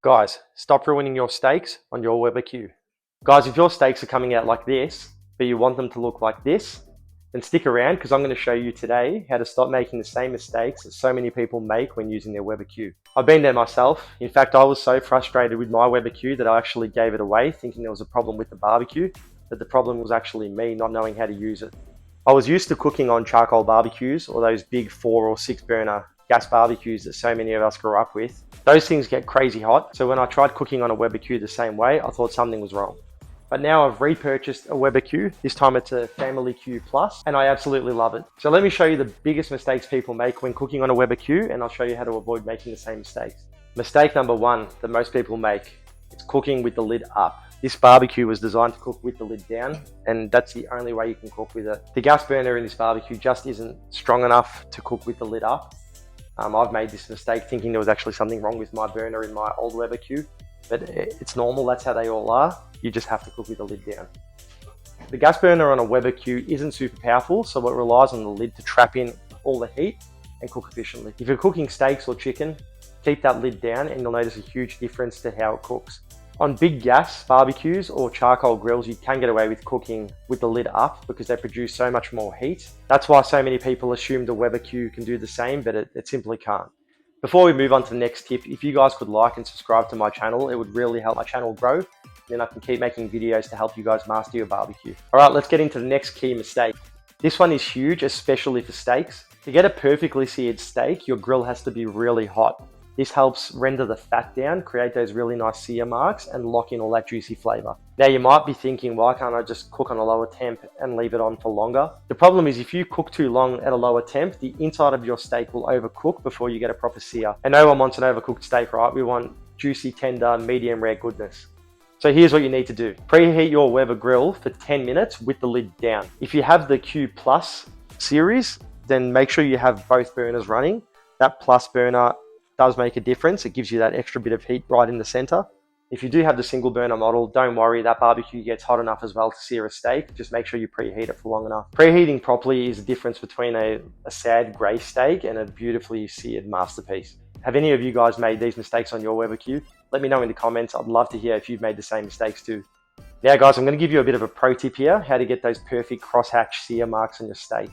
Guys, stop ruining your steaks on your BBQ. Guys, if your steaks are coming out like this, but you want them to look like this, then stick around because I'm going to show you today how to stop making the same mistakes that so many people make when using their BBQ. I've been there myself. In fact, I was so frustrated with my BBQ that I actually gave it away thinking there was a problem with the barbecue, but the problem was actually me not knowing how to use it. I was used to cooking on charcoal barbecues or those big 4 or 6 burner gas barbecues that so many of us grew up with. Those things get crazy hot, so when I tried cooking on a BBQ the same way, I thought something was wrong. But now I've repurchased a BBQ. This time it's a Family Q Plus, and I absolutely love it. So let me show you the biggest mistakes people make when cooking on a BBQ, and I'll show you how to avoid making the same mistakes. Mistake number 1 that most people make, it's cooking with the lid up. This barbecue was designed to cook with the lid down, and that's the only way you can cook with it. The gas burner in this barbecue just isn't strong enough to cook with the lid up. I've made this mistake thinking there was actually something wrong with my burner in my old BBQ, but it's normal, that's how they all are. You just have to cook with the lid down. The gas burner on a BBQ isn't super powerful, so it relies on the lid to trap in all the heat and cook efficiently. If you're cooking steaks or chicken, keep that lid down and you'll notice a huge difference to how it cooks. On big gas barbecues or charcoal grills, you can get away with cooking with the lid up because they produce so much more heat. That's why so many people assume the BBQ can do the same, but it simply can't. Before we move on to the next tip, if you guys could like and subscribe to my channel, it would really help my channel grow. Then I can keep making videos to help you guys master your barbecue. All right, let's get into the next key mistake. This one is huge, especially for steaks. To get a perfectly seared steak, your grill has to be really hot. This helps render the fat down, create those really nice sear marks, and lock in all that juicy flavor. Now you might be thinking, why can't I just cook on a lower temp and leave it on for longer? The problem is if you cook too long at a lower temp, the inside of your steak will overcook before you get a proper sear. And no one wants an overcooked steak, right? We want juicy, tender, medium rare goodness. So here's what you need to do. Preheat your Weber grill for 10 minutes with the lid down. If you have the Q Plus series, then make sure you have both burners running. That Plus burner does make a difference. It gives you that extra bit of heat right in the center. If you do have the single burner model, don't worry, that barbecue gets hot enough as well to sear a steak. Just make sure you preheat it for long enough. Preheating properly is the difference between a sad gray steak and a beautifully seared masterpiece. Have any of you guys made these mistakes on your BBQ? Let me know in the comments. I'd love to hear if you've made the same mistakes too. Now guys, I'm going to give you a bit of a pro tip here, how to get those perfect crosshatch sear marks on your steak.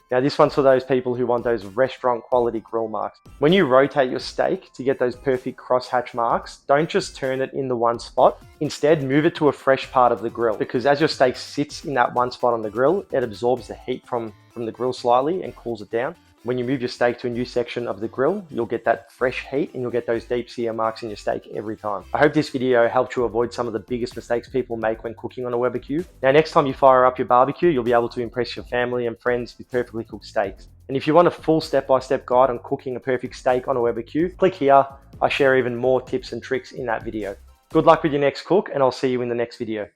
Now this one's for those people who want those restaurant quality grill marks. When you rotate your steak to get those perfect crosshatch marks, don't just turn it in the one spot. Instead, move it to a fresh part of the grill, because as your steak sits in that one spot on the grill, it absorbs the heat from the grill slightly and cools it down. When you move your steak to a new section of the grill, you'll get that fresh heat and you'll get those deep sear marks in your steak every time. I hope this video helped you avoid some of the biggest mistakes people make when cooking on a BBQ. Now next time you fire up your barbecue, you'll be able to impress your family and friends with perfectly cooked steaks. And if you want a full step-by-step guide on cooking a perfect steak on a BBQ, click here. I share even more tips and tricks in that video. Good luck with your next cook, and I'll see you in the next video.